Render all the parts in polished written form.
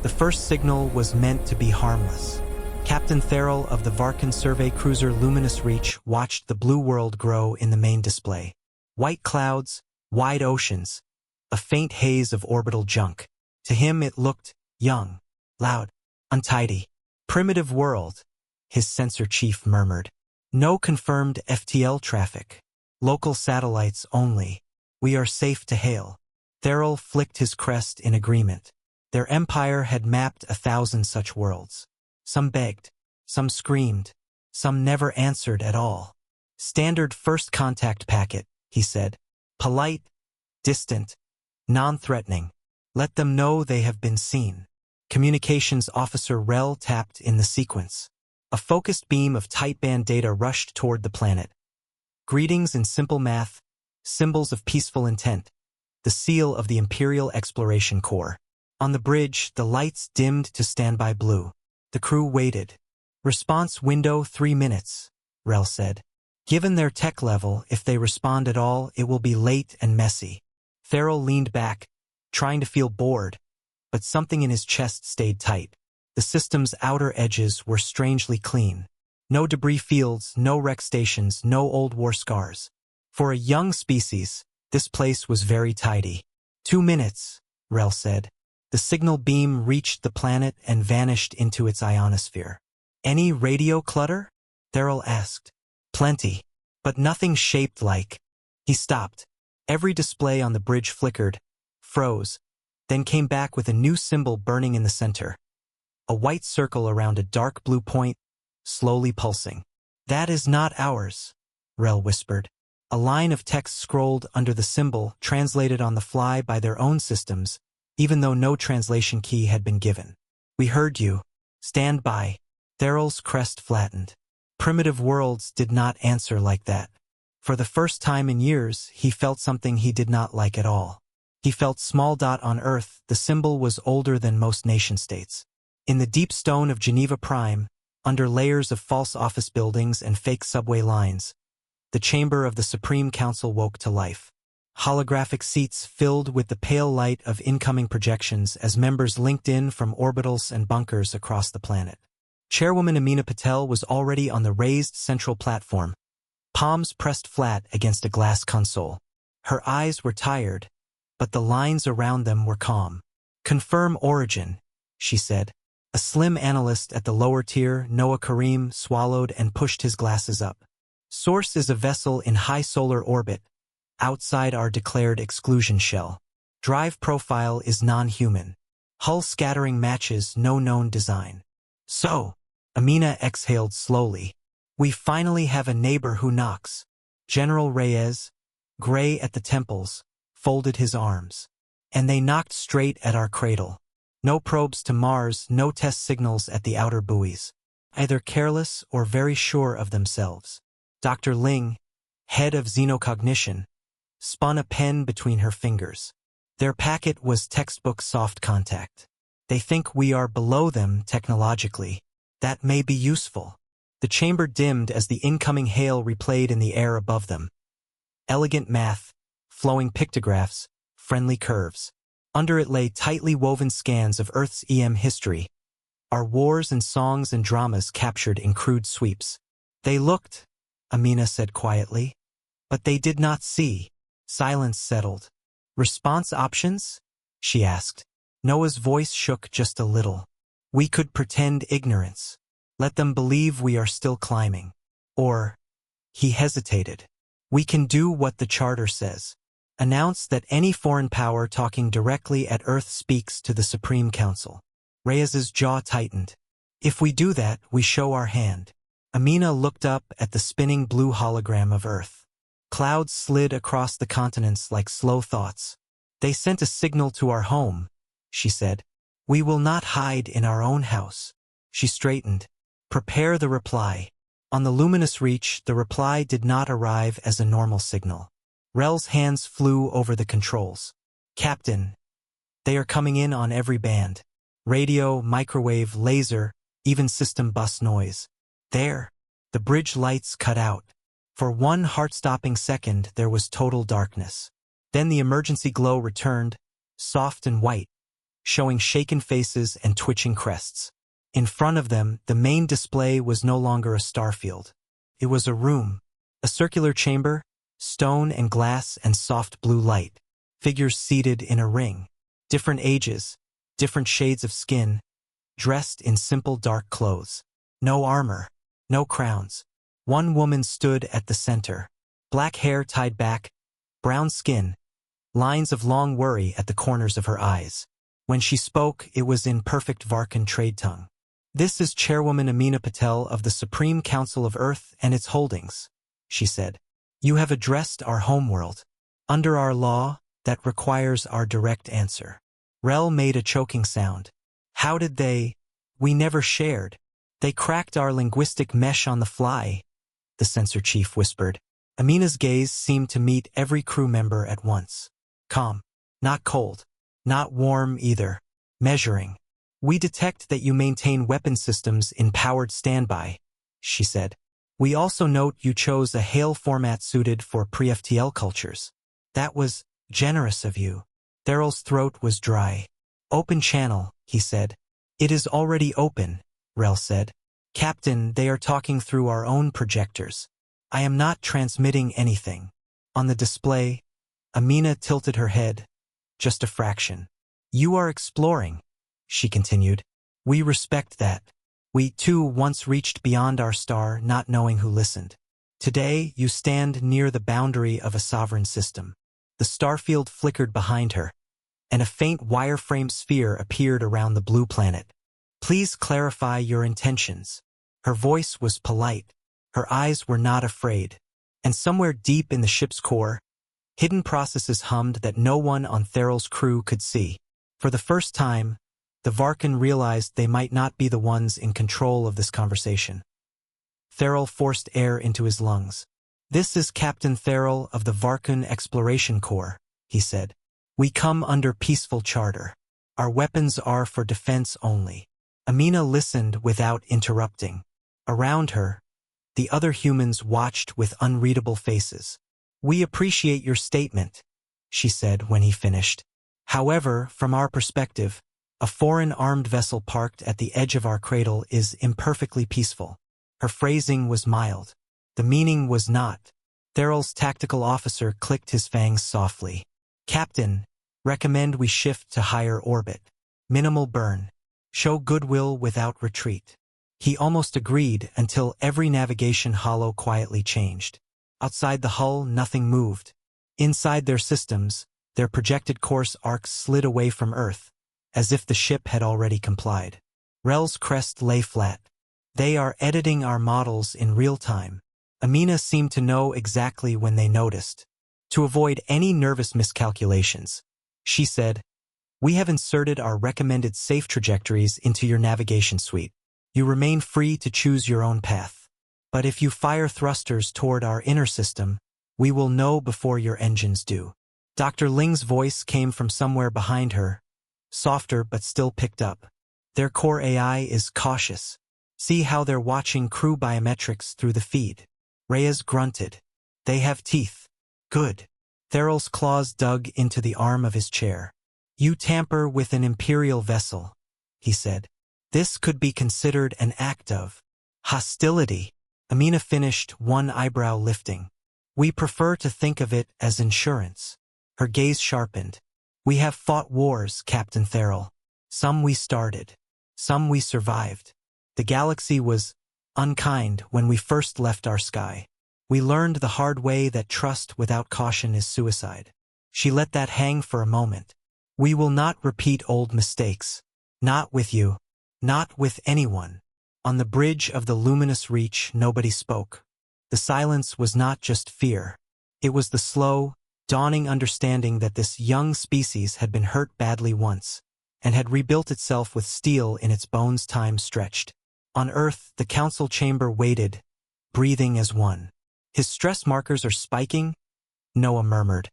The first signal was meant to be harmless. Captain Therrell of the Varkan survey cruiser Luminous Reach watched the blue world grow in the main display. White clouds, wide oceans, a faint haze of orbital junk. To him it looked young, loud, untidy. Primitive world, his sensor chief murmured. No confirmed FTL traffic. Local satellites only. We are safe to hail. Therrell flicked his crest in agreement. Their empire had mapped 1,000 such worlds. Some begged, some screamed, some never answered at all. Standard first contact packet, he said. Polite, distant, non-threatening. Let them know they have been seen. Communications Officer Rel tapped in the sequence. A focused beam of tight-band data rushed toward the planet. Greetings in simple math, symbols of peaceful intent, the seal of the Imperial Exploration Corps. On the bridge, the lights dimmed to standby blue. The crew waited. Response window 3 minutes, Rel said. Given their tech level, if they respond at all, it will be late and messy. Therrell leaned back, trying to feel bored, but something in his chest stayed tight. The system's outer edges were strangely clean. No debris fields, no wreck stations, no old war scars. For a young species, this place was very tidy. 2 minutes, Rel said. The signal beam reached the planet and vanished into its ionosphere. Any radio clutter? Therrell asked. Plenty, but nothing shaped like. He stopped. Every display on the bridge flickered, froze, then came back with a new symbol burning in the center. A white circle around a dark blue point, slowly pulsing. That is not ours, Rel whispered. A line of text scrolled under the symbol, translated on the fly by their own systems, even though no translation key had been given. We heard you. Stand by. Therrell's crest flattened. Primitive worlds did not answer like that. For the first time in years, he felt something he did not like at all. He felt small. On Earth, the symbol was older than most nation-states. In the deep stone of Geneva Prime, under layers of false office buildings and fake subway lines, the chamber of the Supreme Council woke to life. Holographic seats filled with the pale light of incoming projections as members linked in from orbitals and bunkers across the planet. Chairwoman Amina Patel was already on the raised central platform, palms pressed flat against a glass console. Her eyes were tired, but the lines around them were calm. Confirm origin, she said. A slim analyst at the lower tier, Noah Kareem, swallowed and pushed his glasses up. Source is a vessel in high solar orbit, outside our declared exclusion shell. Drive profile is non-human. Hull scattering matches no known design. So, Amina exhaled slowly. We finally have a neighbor who knocks. General Reyes, gray at the temples, folded his arms. And they knocked straight at our cradle. No probes to Mars, no test signals at the outer buoys. Either careless or very sure of themselves. Dr. Ling, head of xenocognition, spun a pen between her fingers. Their packet was textbook soft contact. They think we are below them technologically. That may be useful. The chamber dimmed as the incoming hail replayed in the air above them. Elegant math, flowing pictographs, friendly curves. Under it lay tightly woven scans of Earth's EM history, our wars and songs and dramas captured in crude sweeps. They looked, Amina said quietly, but they did not see. Silence settled. Response options? She asked. Noah's voice shook just a little. We could pretend ignorance. Let them believe we are still climbing. Or, he hesitated. We can do what the charter says. Announce that any foreign power talking directly at Earth speaks to the Supreme Council. Reyes's jaw tightened. If we do that, we show our hand. Amina looked up at the spinning blue hologram of Earth. Clouds slid across the continents like slow thoughts. They sent a signal to our home, she said. We will not hide in our own house. She straightened. Prepare the reply. On the luminous reach, the reply did not arrive as a normal signal. Rel's hands flew over the controls. Captain, they are coming in on every band. Radio, microwave, laser, even system bus noise. There. The bridge lights cut out. For one heart-stopping second, there was total darkness. Then the emergency glow returned, soft and white, showing shaken faces and twitching crests. In front of them, the main display was no longer a starfield. It was a room, a circular chamber, stone and glass and soft blue light, figures seated in a ring, different ages, different shades of skin, dressed in simple dark clothes. No armor, no crowns. One woman stood at the center, black hair tied back, brown skin, lines of long worry at the corners of her eyes. When she spoke, it was in perfect Varkan trade tongue. "This is Chairwoman Amina Patel of the Supreme Council of Earth and its holdings," she said. "You have addressed our homeworld. Under our law, that requires our direct answer." Rel made a choking sound. "How did they? We never shared. They cracked our linguistic mesh on the fly," the censor chief whispered. Amina's gaze seemed to meet every crew member at once. Calm. Not cold. Not warm either. Measuring. "We detect that you maintain weapon systems in powered standby," she said. "We also note you chose a Hail format suited for pre-FTL cultures. That was generous of you." Theryl's throat was dry. "Open channel," he said. "It is already open," Rel said. "Captain, they are talking through our own projectors. I am not transmitting anything." On the display, Amina tilted her head, just a fraction. "You are exploring," she continued. "We respect that. We, too, once reached beyond our star, not knowing who listened. Today, you stand near the boundary of a sovereign system." The starfield flickered behind her, and a faint wireframe sphere appeared around the blue planet. "Please clarify your intentions." Her voice was polite. Her eyes were not afraid. And somewhere deep in the ship's core, hidden processes hummed that no one on Theryl's crew could see. For the first time, the Varkan realized they might not be the ones in control of this conversation. Theryl forced air into his lungs. "This is Captain Theryl of the Varkan Exploration Corps," he said. "We come under peaceful charter. Our weapons are for defense only." Amina listened without interrupting. Around her, the other humans watched with unreadable faces. "We appreciate your statement," she said when he finished. "However, from our perspective, a foreign armed vessel parked at the edge of our cradle is imperfectly peaceful." Her phrasing was mild. The meaning was not. Theryl's tactical officer clicked his fangs softly. "Captain, recommend we shift to higher orbit. Minimal burn. Show goodwill without retreat." He almost agreed until every navigation holo quietly changed. Outside the hull, nothing moved. Inside their systems, their projected course arcs slid away from Earth, as if the ship had already complied. Rel's crest lay flat. "They are editing our models in real time." Amina seemed to know exactly when they noticed. To avoid any nervous miscalculations, she said, "We have inserted our recommended safe trajectories into your navigation suite. You remain free to choose your own path. But if you fire thrusters toward our inner system, we will know before your engines do." Dr. Ling's voice came from somewhere behind her, softer but still picked up. "Their core AI is cautious. See how they're watching crew biometrics through the feed." Reyes grunted. "They have teeth." "Good." Theryl's claws dug into the arm of his chair. "You tamper with an imperial vessel," he said. "This could be considered an act of hostility." Amina finished, one eyebrow lifting. "We prefer to think of it as insurance." Her gaze sharpened. "We have fought wars, Captain Theryl. Some we started. Some we survived. The galaxy was unkind when we first left our sky. We learned the hard way that trust without caution is suicide." She let that hang for a moment. "We will not repeat old mistakes. Not with you. Not with anyone." On the bridge of the luminous reach, nobody spoke. The silence was not just fear. It was the slow, dawning understanding that this young species had been hurt badly once, and had rebuilt itself with steel in its bones time stretched. On Earth, the council chamber waited, breathing as one. "His stress markers are spiking," Noah murmured,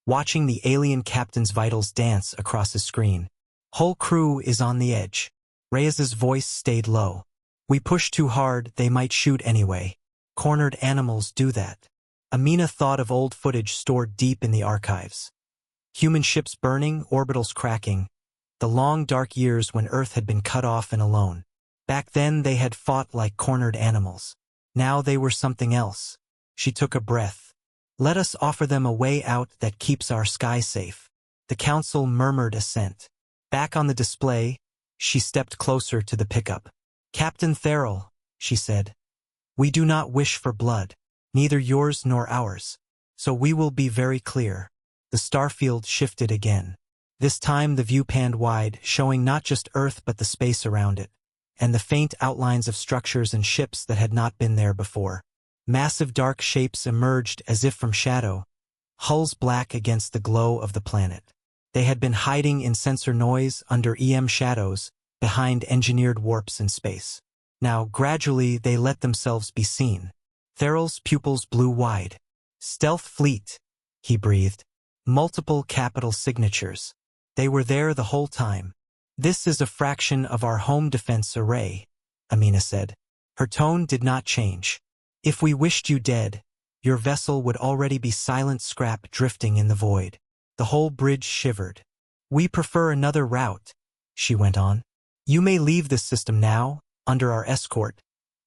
watching the alien captain's vitals dance across his screen. "Whole crew is on the edge." Reyes's voice stayed low. "We push too hard, they might shoot anyway. Cornered animals do that." Amina thought of old footage stored deep in the archives. Human ships burning, orbitals cracking, The long dark years when Earth had been cut off and alone. Back then they had fought like cornered animals. Now they were something else. She took a breath. Let us offer them a way out that keeps our sky safe. The council murmured assent. Back on the display, she stepped closer to the pickup. Captain Therrell, she said. We do not wish for blood, neither yours nor ours. So we will be very clear. The starfield shifted again. This time the view panned wide, showing not just Earth but the space around it, and the faint outlines of structures and ships that had not been there before. Massive dark shapes emerged as if from shadow, hulls black against the glow of the planet. They had been hiding in sensor noise under EM shadows, behind engineered warps in space. Now, gradually, they let themselves be seen. Therrell's pupils blew wide. Stealth fleet, he breathed. Multiple capital signatures. They were there the whole time. This is a fraction of our home defense array, Amina said. Her tone did not change. If we wished you dead, your vessel would already be silent scrap drifting in the void. The whole bridge shivered. We prefer another route, she went on. You may leave this system now, under our escort,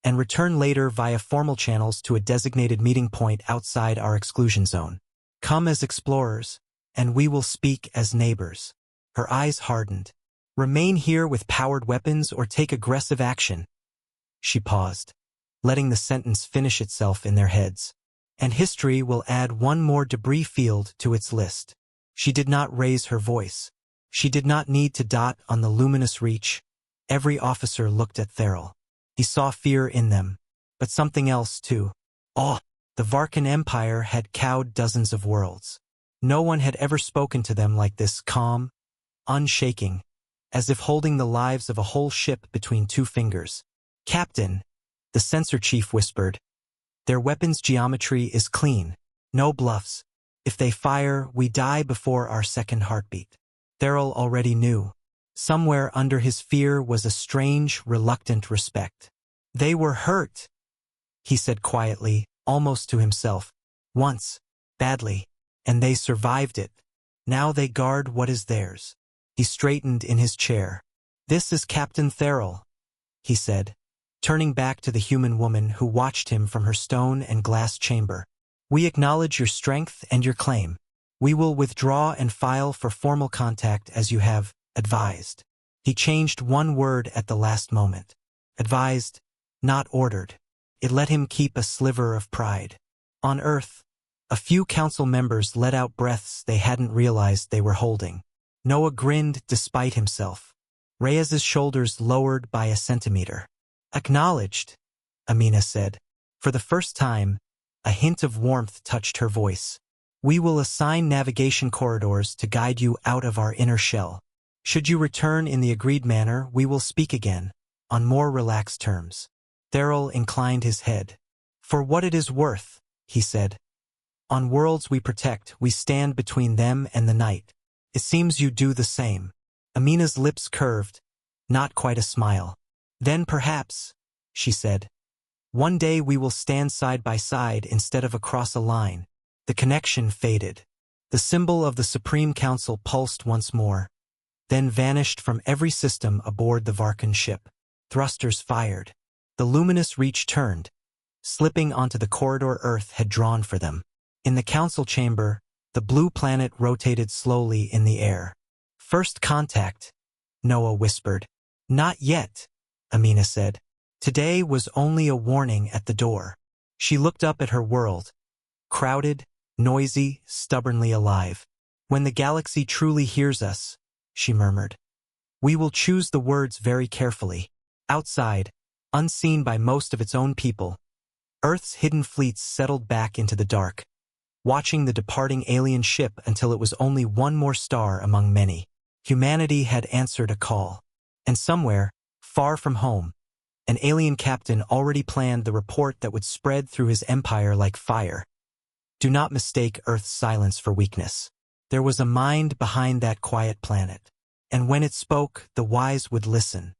and return later via formal channels to a designated meeting point outside our exclusion zone. Come as explorers, and we will speak as neighbors. Her eyes hardened. Remain here with powered weapons or take aggressive action. She paused, letting the sentence finish itself in their heads. And history will add one more debris field to its list. She did not raise her voice. She did not need to dot on the luminous reach. Every officer looked at Therrell. He saw fear in them, but something else too. Awe. The Varkan Empire had cowed dozens of worlds. No one had ever spoken to them like this, calm, unshaking, as if holding the lives of a whole ship between two fingers. Captain, the sensor chief whispered, their weapons geometry is clean. No bluffs. If they fire, we die before our second heartbeat. Therrell already knew. Somewhere under his fear was a strange, reluctant respect. They were hurt, he said quietly, almost to himself. Once. Badly. And they survived it. Now they guard what is theirs. He straightened in his chair. This is Captain Therrell, he said, turning back to the human woman who watched him from her stone and glass chamber. We acknowledge your strength and your claim. We will withdraw and file for formal contact as you have advised. He changed one word at the last moment. Advised, not ordered. It let him keep a sliver of pride. On Earth, a few council members let out breaths they hadn't realized they were holding. Noah grinned despite himself. Reyes's shoulders lowered by a centimeter. Acknowledged, Amina said. For the first time, a hint of warmth touched her voice. We will assign navigation corridors to guide you out of our inner shell. Should you return in the agreed manner, we will speak again, on more relaxed terms. Therrell inclined his head. For what it is worth, he said. On worlds we protect, we stand between them and the night. It seems you do the same. Amina's lips curved, not quite a smile. Then perhaps, she said, one day we will stand side by side instead of across a line. The connection faded. The symbol of the Supreme Council pulsed once more, then vanished from every system aboard the Varkan ship. Thrusters fired. The luminous reach turned, slipping onto the corridor Earth had drawn for them. In the council chamber, the blue planet rotated slowly in the air. First contact, Noah whispered. Not yet, Amina said. Today was only a warning at the door. She looked up at her world. Crowded, noisy, stubbornly alive. When the galaxy truly hears us, she murmured. We will choose the words very carefully. Outside, unseen by most of its own people, Earth's hidden fleets settled back into the dark, watching the departing alien ship until it was only one more star among many. Humanity had answered a call. And somewhere, far from home, an alien captain already planned the report that would spread through his empire like fire. Do not mistake Earth's silence for weakness. There was a mind behind that quiet planet. And when it spoke, the wise would listen.